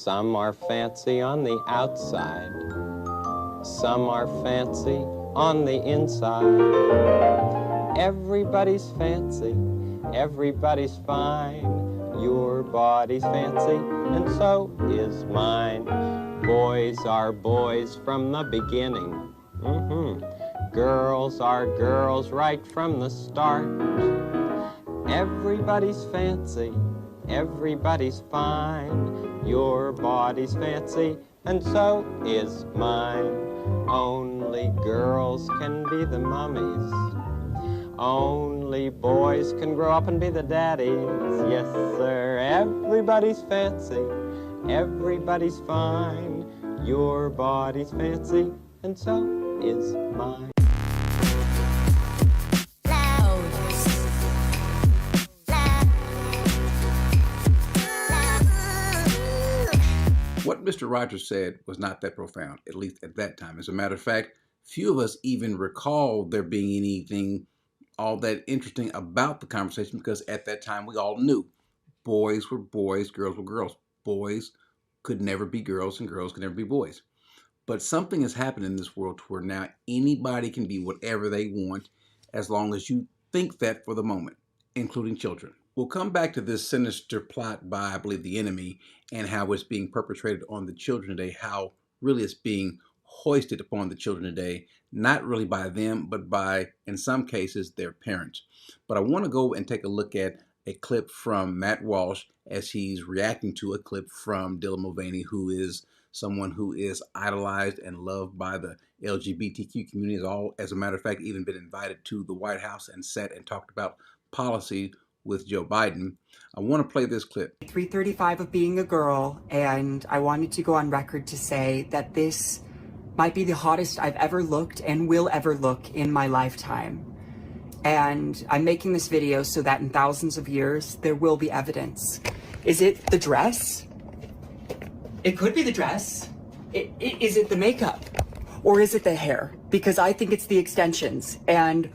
Some are fancy on the outside. Some are fancy on the inside. Everybody's fancy, everybody's fine. Your body's fancy, and so is mine. Boys are boys from the beginning. Girls are girls right from the start. Everybody's fancy, everybody's fine. Your body's fancy, and so is mine. Only girls can be the mummies. Only boys can grow up and be the daddies. Yes, sir, everybody's fancy, everybody's fine. Your body's fancy, and so is mine. What Mr. Rogers said was not that profound, at least at that time. As a matter of fact, few of us even recall there being anything all that interesting about the conversation, because at that time we all knew boys were boys, girls were girls. Boys could never be girls and girls could never be boys. But something has happened in this world to where now anybody can be whatever they want as long as you think that for the moment, including children. We'll come back to this sinister plot by, I believe, the enemy and how it's being perpetrated on the children today, how really it's being hoisted upon the children today, not really by them, but by, in some cases, their parents. But I want to go and take a look at a clip from Matt Walsh as he's reacting to a clip from Dwyane Mulvaney, who is someone who is idolized and loved by the LGBTQ community. As a matter of fact, even been invited to the White House and sat and talked about policy with Joe Biden. I want to play this clip. 335 of being a girl, and I wanted to go on record to say that this might be the hottest I've ever looked and will ever look in my lifetime. And I'm making this video so that in thousands of years, there will be evidence. Is it the dress? It could be the dress. Is it the makeup? Or is it the hair? Because I think it's the extensions. And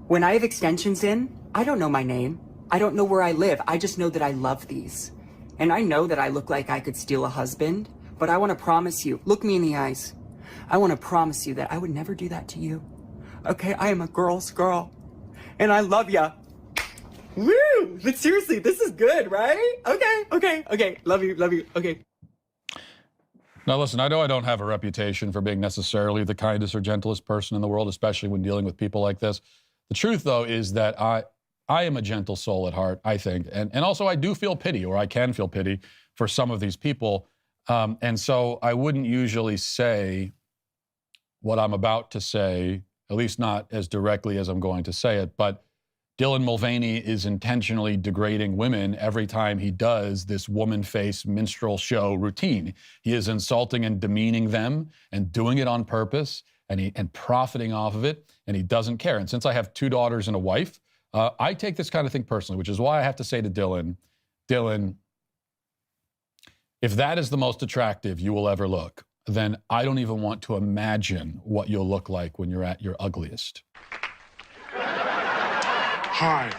when I have extensions in, I don't know my name. I don't know where I live. I just know that I love these. And I know that I look like I could steal a husband, but I want to promise you, look me in the eyes. I want to promise you that I would never do that to you. Okay, I am a girl's girl. And I love ya. Woo! But seriously, this is good, right? Okay. Love you, okay. Now, listen, I know I don't have a reputation for being necessarily the kindest or gentlest person in the world, especially when dealing with people like this. The truth, though, is that I am a gentle soul at heart, I think. And also I do feel pity, or I can feel pity for some of these people. And so I wouldn't usually say what I'm about to say, at least not as directly as I'm going to say it. But Dwyane Mulvaney is intentionally degrading women every time he does this woman face minstrel show routine. He is insulting and demeaning them and doing it on purpose and profiting off of it. And he doesn't care. And since I have 2 daughters and a wife, I take this kind of thing personally, which is why I have to say to Dwyane, if that is the most attractive you will ever look, then I don't even want to imagine what you'll look like when you're at your ugliest. Hi,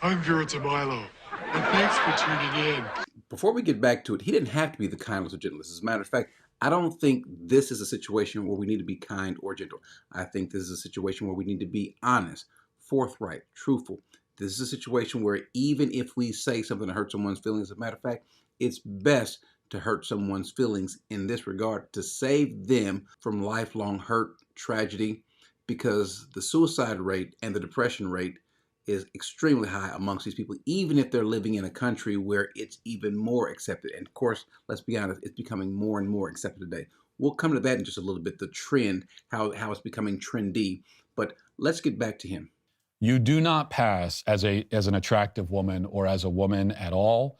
I'm Vera Tamilo, and thanks for tuning in. Before we get back to it, he didn't have to be the kindest or gentlest. As a matter of fact, I don't think this is a situation where we need to be kind or gentle. I think this is a situation where we need to be honest, forthright, truthful. This is a situation where even if we say something to hurt someone's feelings, as a matter of fact, it's best to hurt someone's feelings in this regard to save them from lifelong hurt, tragedy, because the suicide rate and the depression rate is extremely high amongst these people, even if they're living in a country where it's even more accepted. And of course, let's be honest, it's becoming more and more accepted today. We'll come to that in just a little bit, the trend, how it's becoming trendy. But let's get back to him. You do not pass as an attractive woman or as a woman at all,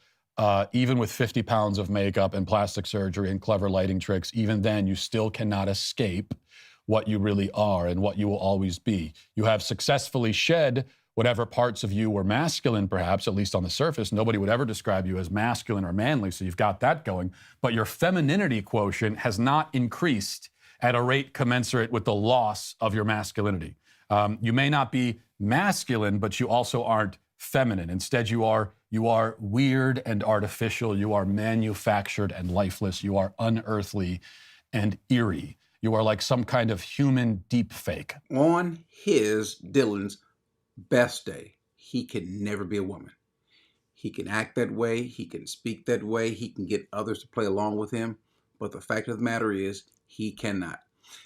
even with 50 pounds of makeup and plastic surgery and clever lighting tricks. Even then, you still cannot escape what you really are and what you will always be. You have successfully shed whatever parts of you were masculine, perhaps, at least on the surface. Nobody would ever describe you as masculine or manly, so you've got that going. But your femininity quotient has not increased at a rate commensurate with the loss of your masculinity. You may not be masculine, but you also aren't feminine. Instead, you are You are weird and artificial. You are manufactured and lifeless. You are unearthly and eerie. You are like some kind of human deep fake. On Dylan's best day, he can never be a woman. He can act that way. He can speak that way. He can get others to play along with him. But the fact of the matter is, he cannot.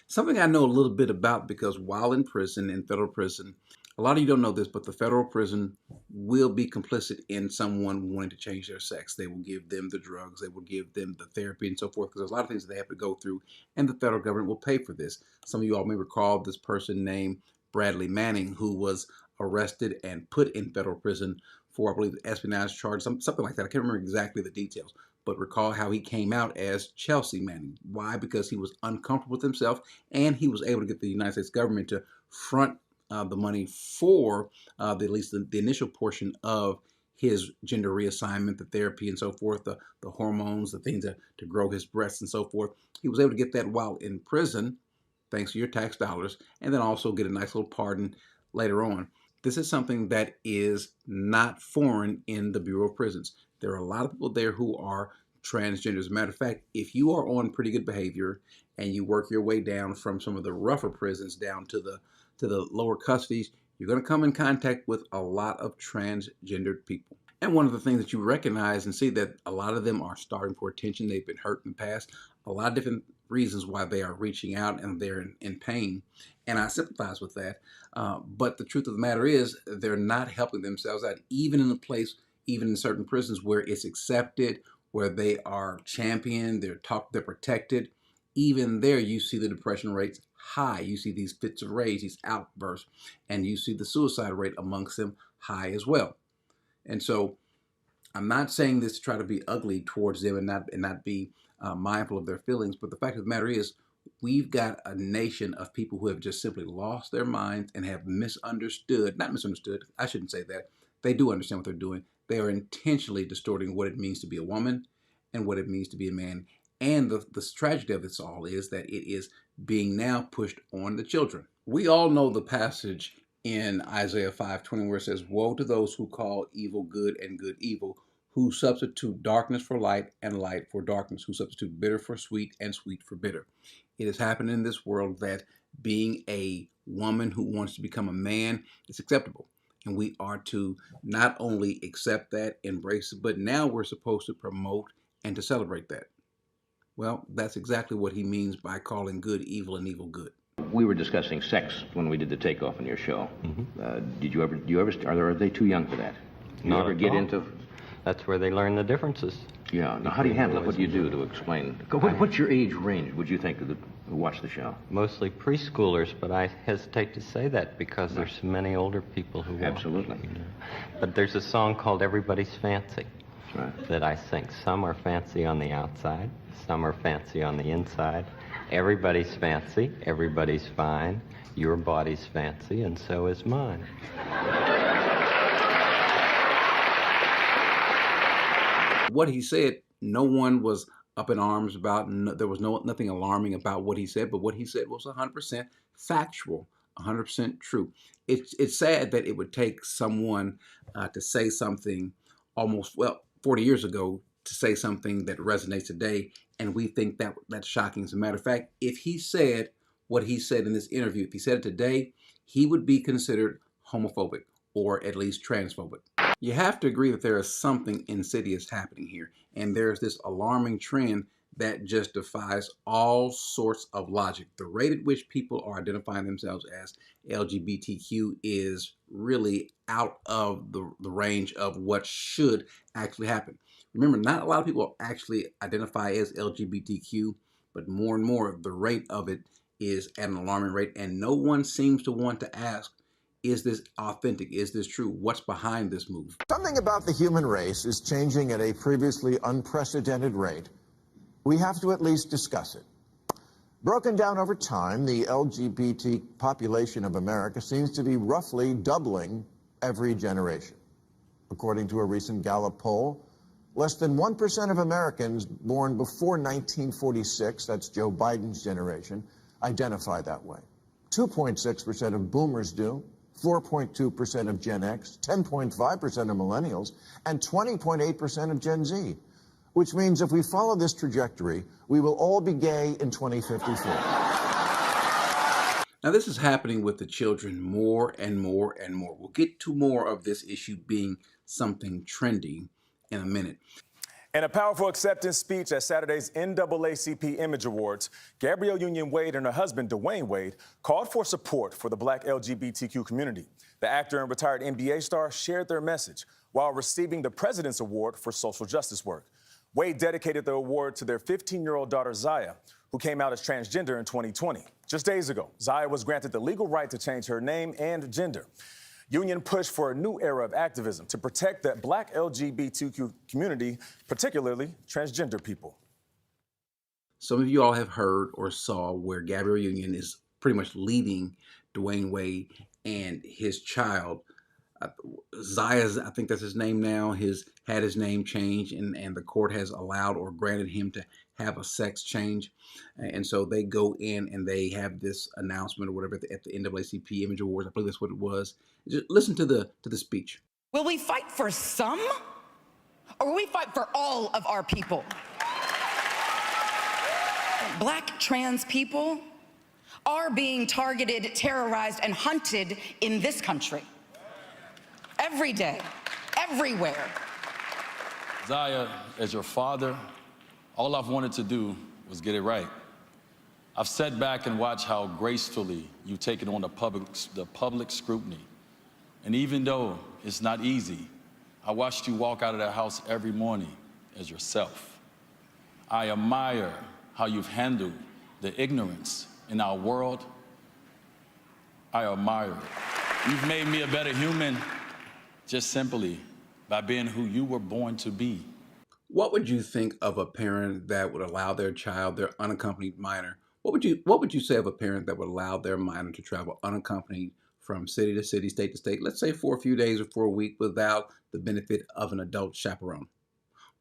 Something I know a little bit about, because while in prison, in federal prison, a lot of you don't know this, but the federal prison will be complicit in someone wanting to change their sex. They will give them the drugs, they will give them the therapy and so forth, because there's a lot of things that they have to go through, and the federal government will pay for this. Some of you all may recall this person named Bradley Manning, who was arrested and put in federal prison for, I believe, espionage charge, something like that. I can't remember exactly the details, but recall how he came out as Chelsea Manning. Why? Because he was uncomfortable with himself, and he was able to get the United States government to front the money for at least the initial portion of his gender reassignment, the therapy and so forth, the hormones, the things to grow his breasts and so forth. He was able to get that while in prison, thanks to your tax dollars, and then also get a nice little pardon later on. This is something that is not foreign in the Bureau of Prisons. There are a lot of people there who are transgender. As a matter of fact, if you are on pretty good behavior and you work your way down from some of the rougher prisons down to the lower custodies, you're going to come in contact with a lot of transgendered people. And one of the things that you recognize and see that a lot of them are starving for attention. They've been hurt in the past. A lot of different reasons why they are reaching out, and they're in pain. And I sympathize with that. But the truth of the matter is, they're not helping themselves out, even in a place, even in certain prisons where it's accepted, where they are championed, they're protected. Even there, you see the depression rates high. You see these fits of rage, these outbursts, and you see the suicide rate amongst them high as well. And so I'm not saying this to try to be ugly towards them and not be mindful of their feelings, but the fact of the matter is, we've got a nation of people who have just simply lost their minds and have not misunderstood, I shouldn't say that. They do understand what they're doing. They are intentionally distorting what it means to be a woman and what it means to be a man. And the tragedy of this all is that it is being now pushed on the children. We all know the passage in Isaiah 5:20 where it says, "Woe to those who call evil good and good evil, who substitute darkness for light and light for darkness, who substitute bitter for sweet and sweet for bitter." It has happened in this world that being a woman who wants to become a man is acceptable. And we are to not only accept that, embrace it, but now we're supposed to promote and to celebrate that. Well, that's exactly what he means by calling good evil and evil good. We were discussing sex when we did the takeoff on your show. Mm-hmm. Are they too young for that? Do you ever get into? That's where they learn the differences. Yeah. Now, how do you handle it? What do you do to explain? What's your age range, would you think, who watch the show? Mostly preschoolers, but I hesitate to say that because there's so many older people who watch. Absolutely. You know. But there's a song called "Everybody's Fancy." Right. That I sing. Some are fancy on the outside, some are fancy on the inside. Everybody's fancy, everybody's fine. Your body's fancy, and so is mine. What he said, no one was up in arms about. There was nothing alarming about what he said, but what he said was 100% factual, 100% true. It's sad that it would take someone to say something almost, 40 years ago, to say something that resonates today, and we think that's shocking. As a matter of fact, if he said what he said in this interview, if he said it today, he would be considered homophobic or at least transphobic. You have to agree that there is something insidious happening here, and there's this alarming trend that just defies all sorts of logic. The rate at which people are identifying themselves as LGBTQ is really out of the range of what should actually happen. Remember, not a lot of people actually identify as LGBTQ, but more and more the rate of it is at an alarming rate, and no one seems to want to ask, is this authentic? Is this true? What's behind this move? Something about the human race is changing at a previously unprecedented rate. We have to at least discuss it. Broken down over time, the LGBT population of America seems to be roughly doubling every generation. According to a recent Gallup poll, less than 1% of Americans born before 1946, that's Joe Biden's generation, identify that way. 2.6% of boomers do, 4.2% of Gen X, 10.5% of millennials, and 20.8% of Gen Z. Which means if we follow this trajectory, we will all be gay in 2054. Now, this is happening with the children more and more and more. We'll get to more of this issue being something trendy in a minute. In a powerful acceptance speech at Saturday's NAACP Image Awards, Gabrielle Union Wade and her husband, Dwyane Wade, called for support for the Black LGBTQ community. The actor and retired NBA star shared their message while receiving the President's Award for social justice work. Wade dedicated the award to their 15-year-old daughter, Zaya, who came out as transgender in 2020. Just days ago, Zaya was granted the legal right to change her name and gender. Union pushed for a new era of activism to protect the Black LGBTQ community, particularly transgender people. Some of you all have heard or saw where Gabrielle Union is pretty much leading Dwyane Wade and his child. Zaya, I think that's his name now, had his name changed, and the court has allowed or granted him to have a sex change. And so they go in and they have this announcement or whatever at the NAACP Image Awards. I believe that's what it was. Just listen to the speech. Will we fight for some, or will we fight for all of our people? Black trans people are being targeted, terrorized, and hunted in this country. Every day, everywhere. Zaya, as your father, all I've wanted to do was get it right. I've sat back and watched how gracefully you've taken on the public scrutiny. And even though it's not easy, I watched you walk out of that house every morning as yourself. I admire how you've handled the ignorance in our world. I admire it. You've made me a better human just simply by being who you were born to be. What would you think of a parent that would allow their child, their unaccompanied minor, what would you say of a parent that would allow their minor to travel unaccompanied from city to city, state to state, let's say for a few days or for a week without the benefit of an adult chaperone?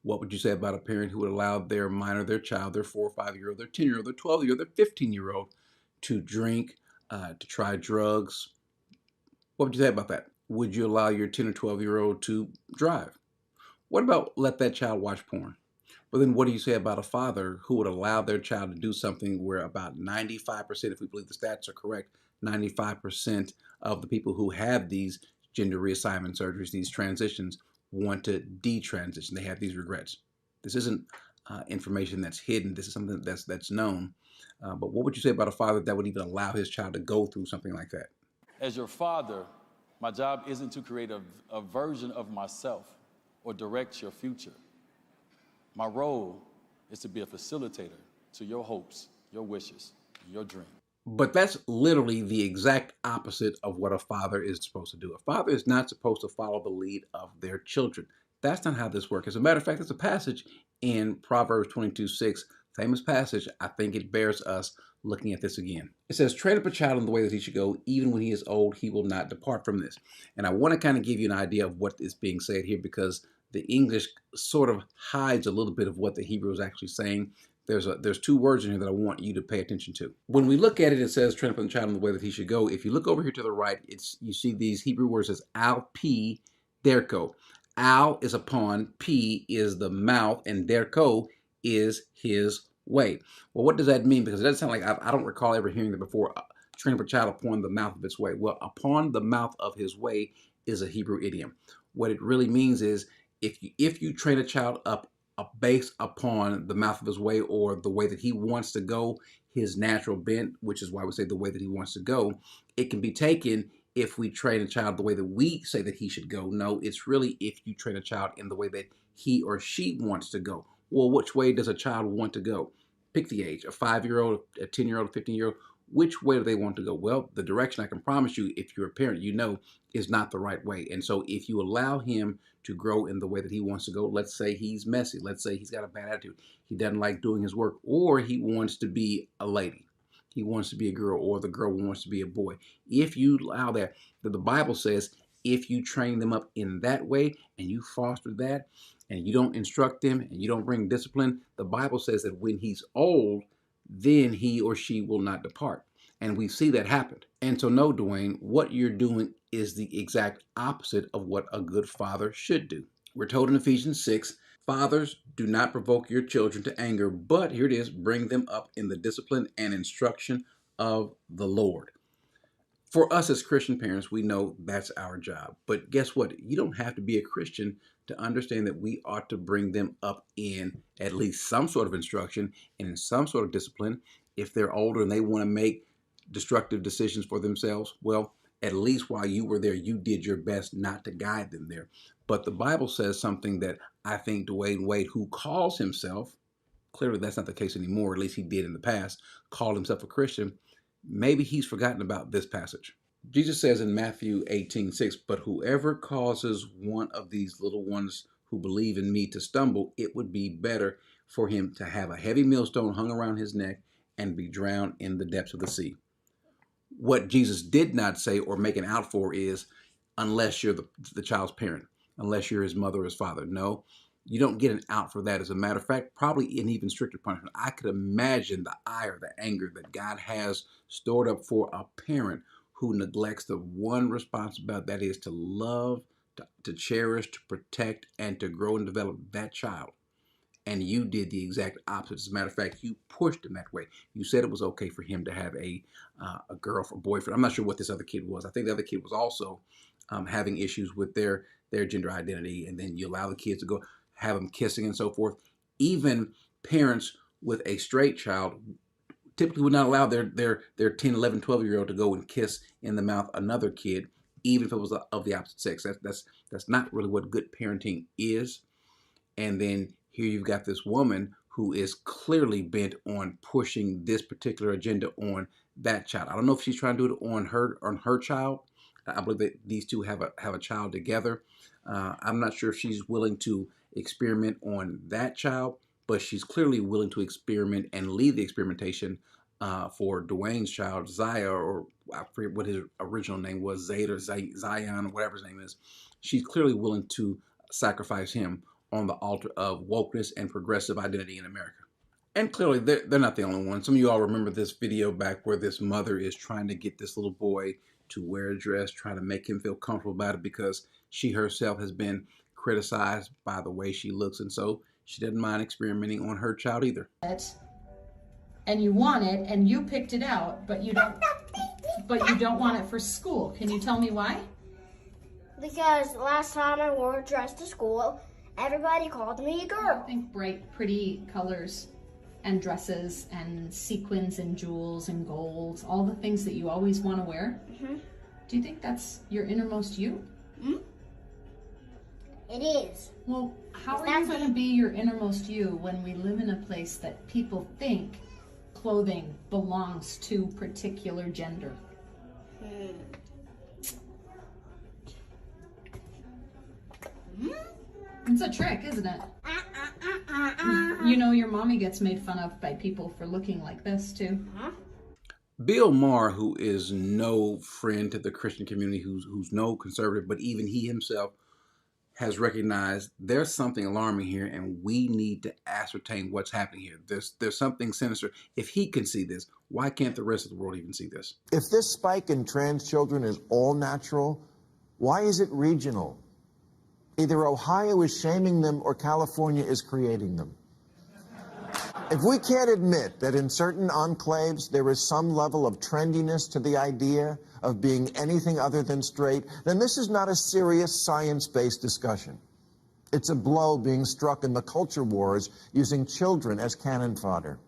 What would you say about a parent who would allow their minor, their child, their 4 or 5-year-old, their 10-year-old, their 12-year-old, their 15-year-old to drink, to try drugs? What would you say about that? Would you allow your 10 or 12-year-old to drive? What about let that child watch porn? But then what do you say about a father who would allow their child to do something where about 95%, if we believe the stats are correct, 95% of the people who have these gender reassignment surgeries, these transitions, want to detransition. They have these regrets. This isn't information that's hidden. This is something that's known. But what would you say about a father that would even allow his child to go through something like that? As your father, my job isn't to create a version of myself or direct your future. My role is to be a facilitator to your hopes, your wishes, your dreams. But that's literally the exact opposite of what a father is supposed to do. A father is not supposed to follow the lead of their children. That's not how this works. As a matter of fact, there's a passage in Proverbs 22:6, famous passage. I think it bears us looking at this again. It says, train up a child in the way that he should go. Even when he is old, he will not depart from this. And I want to kind of give you an idea of what is being said here, because the English sort of hides a little bit of what the Hebrew is actually saying. There's 2 words in here that I want you to pay attention to. When we look at it, it says, train up a child in the way that he should go. If you look over here to the right, you see these Hebrew words as al pi derko. Al is upon, P is the mouth, and derko is his way. Well, what does that mean? Because it doesn't sound like, I don't recall ever hearing that before. Train up a child upon the mouth of its way. Well, upon the mouth of his way is a Hebrew idiom. What it really means is if you train a child up based upon the mouth of his way, or the way that he wants to go, his natural bent, which is why we say the way that he wants to go, it can be taken if we train a child the way that we say that he should go. No, it's really if you train a child in the way that he or she wants to go. Well, which way does a child want to go? Pick the age, a 5-year-old, a 10-year-old, a 15-year-old. Which way do they want to go? Well, the direction, I can promise you, if you're a parent, you know is not the right way. And so if you allow him to grow in the way that he wants to go, let's say he's messy, let's say he's got a bad attitude, he doesn't like doing his work, or he wants to be a lady, he wants to be a girl, or the girl wants to be a boy. If you allow that, the Bible says, if you train them up in that way and you foster that and you don't instruct them and you don't bring discipline, the Bible says that when he's old, then he or she will not depart. And we see that happen. And so no, Dwyane, what you're doing is the exact opposite of what a good father should do. We're told in Ephesians 6, fathers, do not provoke your children to anger, but here it is, bring them up in the discipline and instruction of the Lord. For us as Christian parents, we know that's our job. But guess what? You don't have to be a Christian to understand that we ought to bring them up in at least some sort of instruction and in some sort of discipline. If they're older and they want to make destructive decisions for themselves, well, at least while you were there, you did your best not to guide them there. But the Bible says something that I think Dwyane Wade, who calls himself, clearly that's not the case anymore, at least he did in the past, called himself a Christian. Maybe he's forgotten about this passage. Jesus says in Matthew 18:6, but whoever causes one of these little ones who believe in me to stumble, it would be better for him to have a heavy millstone hung around his neck and be drowned in the depths of the sea. What Jesus did not say or make an out for is, unless you're the child's parent, unless you're his mother or his father. No, you don't get an out for that. As a matter of fact, probably an even stricter punishment. I could imagine the ire, the anger that God has stored up for a parent who neglects the one responsibility, that is to love, to cherish, to protect, and to grow and develop that child. And you did the exact opposite. As a matter of fact, you pushed him that way. You said it was okay for him to have a girlfriend, boyfriend. I'm not sure what this other kid was. I think the other kid was also having issues with their gender identity. And then you allow the kids to go have them kissing and so forth. Even parents with a straight child typically would not allow their 10, 11, 12-year-old to go and kiss in the mouth another kid, even if it was of the opposite sex. That's not really what good parenting is. And then here you've got this woman who is clearly bent on pushing this particular agenda on that child. I don't know if she's trying to do it on her child. I believe that these two have a child together. I'm not sure if she's willing to experiment on that child, but she's clearly willing to experiment and lead the experimentation for Dwyane's child, Zaya, or I forget what his original name was, Zayd or Zion, or whatever his name is. She's clearly willing to sacrifice him on the altar of wokeness and progressive identity in America. And clearly, they're not the only ones. Some of you all remember this video back where this mother is trying to get this little boy to wear a dress, trying to make him feel comfortable about it because she herself has been criticized by the way she looks. And so she doesn't mind experimenting on her child either. And you want it, and you picked it out, but you don't want it for school. Can you tell me why? Because last time I wore a dress to school, everybody called me a girl. I think bright, pretty colors and dresses and sequins and jewels and gold, all the things that you always want to wear. Mm-hmm. Do you think that's your innermost you? Mm-hmm. It is. Well, how are you going to be your innermost you when we live in a place that people think clothing belongs to particular gender? It's a trick, isn't it? You know your mommy gets made fun of by people for looking like this too. Bill Maher, who is no friend to the Christian community, who's no conservative, but even he himself has recognized there's something alarming here, and we need to ascertain what's happening here. There's something sinister. If he can see this, why can't the rest of the world even see this? If this spike in trans children is all natural, why is it regional? Either Ohio is shaming them or California is creating them. If we can't admit that in certain enclaves there is some level of trendiness to the idea of being anything other than straight, then this is not a serious science-based discussion. It's a blow being struck in the culture wars using children as cannon fodder.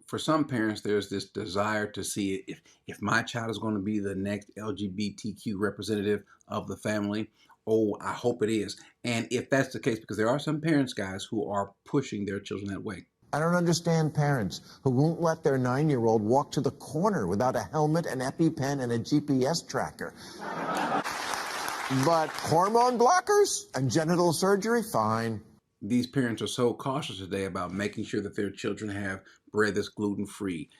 For some parents, there's this desire to see if my child is going to be the next LGBTQ representative of the family. Oh, I hope it is. And if that's the case, because there are some parents, guys, who are pushing their children that way. I don't understand parents who won't let their 9-year-old walk to the corner without a helmet, an EpiPen, and a GPS tracker. But hormone blockers and genital surgery, fine. These parents are so cautious today about making sure that their children have bread that's gluten-free,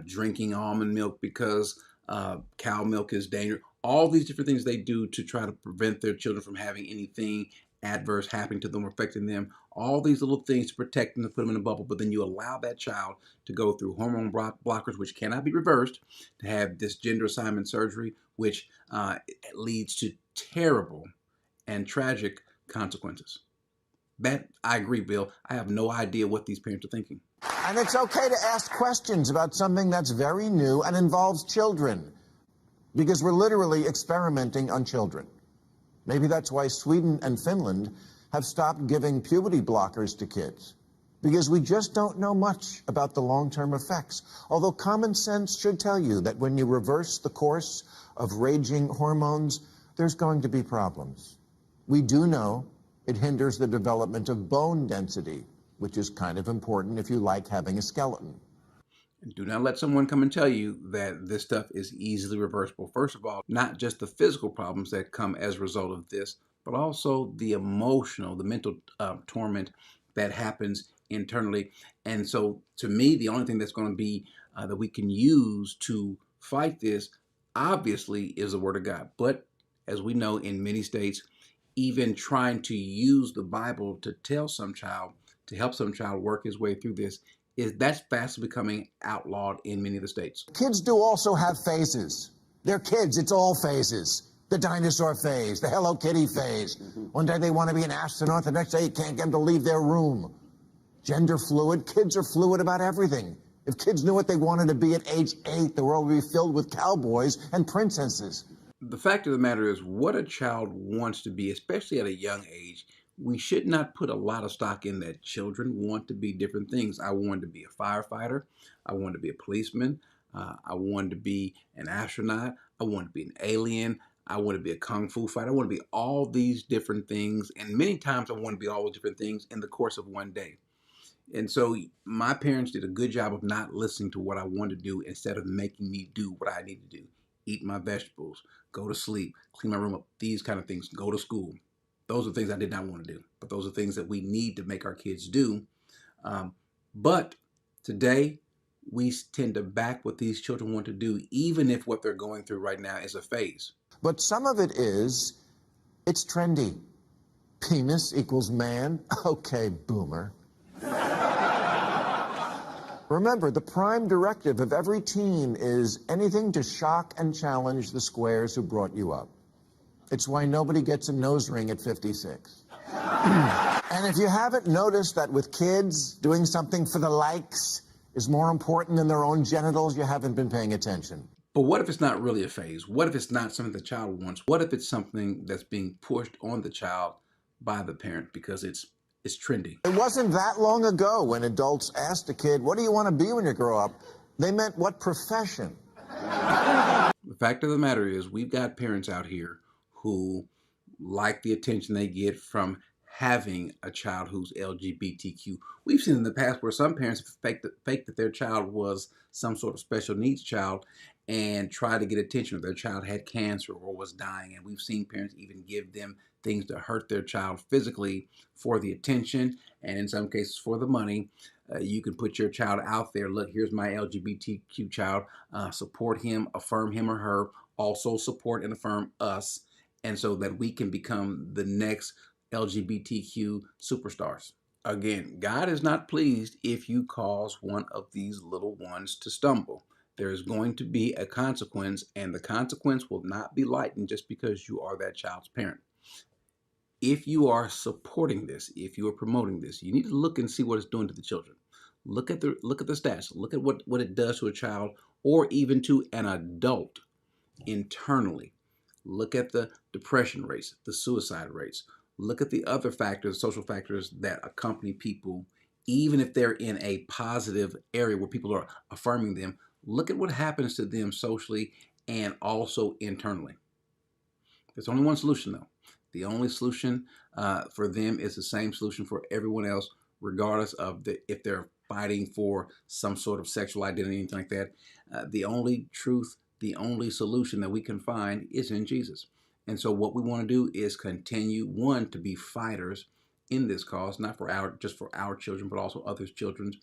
drinking almond milk because cow milk is dangerous. All these different things they do to try to prevent their children from having anything adverse happening to them or affecting them. all these little things to protect them, to put them in a bubble, but then you allow that child to go through hormone blockers, which cannot be reversed, to have this gender assignment surgery, which leads to terrible and tragic consequences. That, I agree, Bill. I have no idea what these parents are thinking. And it's okay to ask questions about something that's very new and involves children, because we're literally experimenting on children. Maybe that's why Sweden and Finland have stopped giving puberty blockers to kids, because we just don't know much about the long-term effects. Although common sense should tell you that when you reverse the course of raging hormones, there's going to be problems. We do know it hinders the development of bone density, which is kind of important if you like having a skeleton. And do not let someone come and tell you that this stuff is easily reversible. First of all, not just the physical problems that come as a result of this, but also the emotional, the mental torment that happens internally. And so to me, the only thing that's going to be that we can use to fight this, obviously, is the Word of God. But as we know, in many states, even trying to use the Bible to tell some child, to help some child work his way through this, that's fast becoming outlawed in many of the states. Kids do also have phases. They're kids, it's all phases. The dinosaur phase, the Hello Kitty phase. One day they want to be an astronaut, the next day you can't get them to leave their room. Gender fluid, kids are fluid about everything. If kids knew what they wanted to be at age 8, the world would be filled with cowboys and princesses. The fact of the matter is, what a child wants to be, especially at a young age, we should not put a lot of stock in that. Children want to be different things. I wanted to be a firefighter. I wanted to be a policeman. I wanted to be an astronaut. I wanted to be an alien. I want to be a kung fu fighter. I want to be all these different things. And many times I want to be all those different things in the course of one day. And so my parents did a good job of not listening to what I wanted to do, instead of making me do what I need to do. Eat my vegetables, go to sleep, clean my room up, these kind of things, go to school. Those are things I did not want to do, but those are things that we need to make our kids do. But today, we tend to back what these children want to do, even if what they're going through right now is a phase. But some of it is, it's trendy. Penis equals man. Okay, boomer. Remember, the prime directive of every teen is anything to shock and challenge the squares who brought you up. It's why nobody gets a nose ring at 56. And if you haven't noticed that with kids, doing something for the likes is more important than their own genitals, you haven't been paying attention. But what if it's not really a phase? What if it's not something the child wants? What if it's something that's being pushed on the child by the parent because it's trendy? It wasn't that long ago when adults asked a kid, what do you want to be when you grow up? They meant what profession? The fact of the matter is, we've got parents out here who like the attention they get from having a child who's LGBTQ. We've seen in the past where some parents faked that their child was some sort of special needs child and try to get attention, or their child had cancer or was dying. And we've seen parents even give them things to hurt their child physically for the attention, and in some cases for the money. You can put your child out there. Look, here's my LGBTQ child. Support him, affirm him or her. Also support and affirm us, and so that we can become the next LGBTQ superstars. Again, God is not pleased if you cause one of these little ones to stumble. There is going to be a consequence, and the consequence will not be lightened just because you are that child's parent. If you are supporting this, if you are promoting this, you need to look and see what it's doing to the children. Look at the stats. Look at what it does to a child, or even to an adult internally. Look at the depression rates, the suicide rates. Look at the other factors, social factors that accompany people, even if they're in a positive area where people are affirming them. Look at what happens to them socially and also internally. There's only one solution, though. The only solution for them is the same solution for everyone else, regardless of if they're fighting for some sort of sexual identity, anything like that. The only truth, the only solution that we can find is in Jesus. And so what we want to do is continue, one, to be fighters in this cause, not for just for our children, but also others' children's,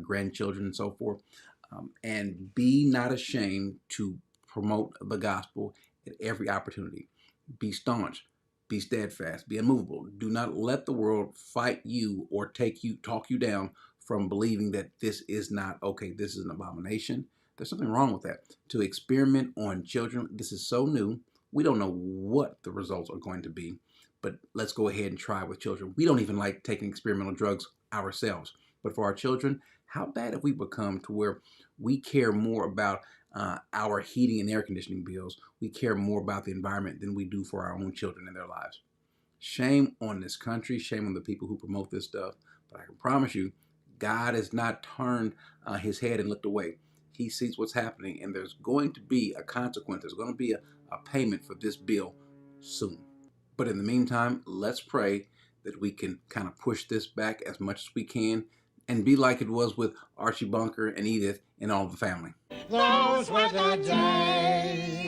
grandchildren, and so forth. And be not ashamed to promote the gospel at every opportunity. Be staunch. Be steadfast, be immovable. Do not let the world fight you or talk you down from believing that this is not okay. This is an abomination. There's something wrong with that. To experiment on children, this is so new. We don't know what the results are going to be, but let's go ahead and try with children. We don't even like taking experimental drugs ourselves, but for our children, how bad have we become to where we care more about our heating and air conditioning bills? We care more about the environment than we do for our own children and their lives. Shame on this country, shame on the people who promote this stuff, but I can promise you, God has not turned his head and looked away. He sees what's happening, and there's going to be a consequence. There's going to be a payment for this bill soon. But in the meantime, let's pray that we can kind of push this back as much as we can and be like it was with Archie Bunker and Edith and all the family. Those were the days.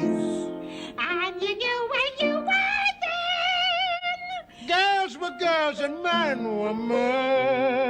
I knew you when you were then. Girls were girls and men were men.